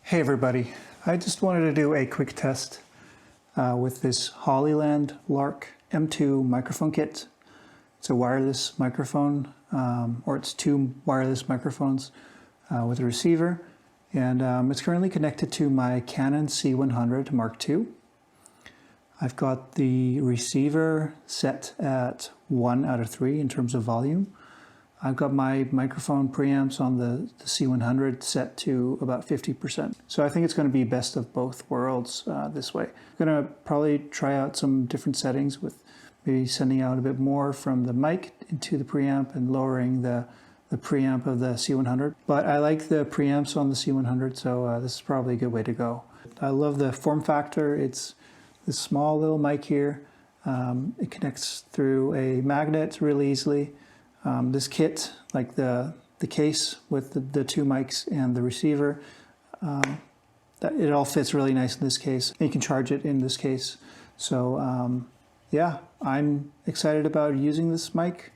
Hey everybody, I just wanted to do a quick test with this Hollyland Lark M2 microphone kit. It's a wireless microphone, or it's two wireless microphones with a receiver, and it's currently connected to my Canon C100 Mark II. I've got the receiver set at 1 out of 3 in terms of volume. I've got my microphone preamps on the C100 set to about 50%. So I think it's going to be best of both worlds this way. I'm going to probably try out some different settings with maybe sending out a bit more from the mic into the preamp and lowering the preamp of the C100. But I like the preamps on the C100, so this is probably a good way to go. I love the form factor. It's this small little mic here. It connects through a magnet really easily. This kit, like the case with the two mics and the receiver, it all fits really nice in this case. And you can charge it in this case. So yeah, I'm excited about using this mic,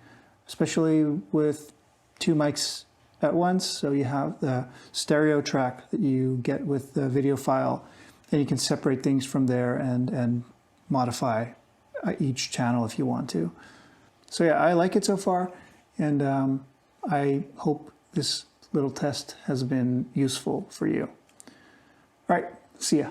especially with two mics at once. So you have the stereo track that you get with the video file, and you can separate things from there and modify each channel if you want to. So yeah, I like it so far. And I hope this little test has been useful for you. All right, see ya.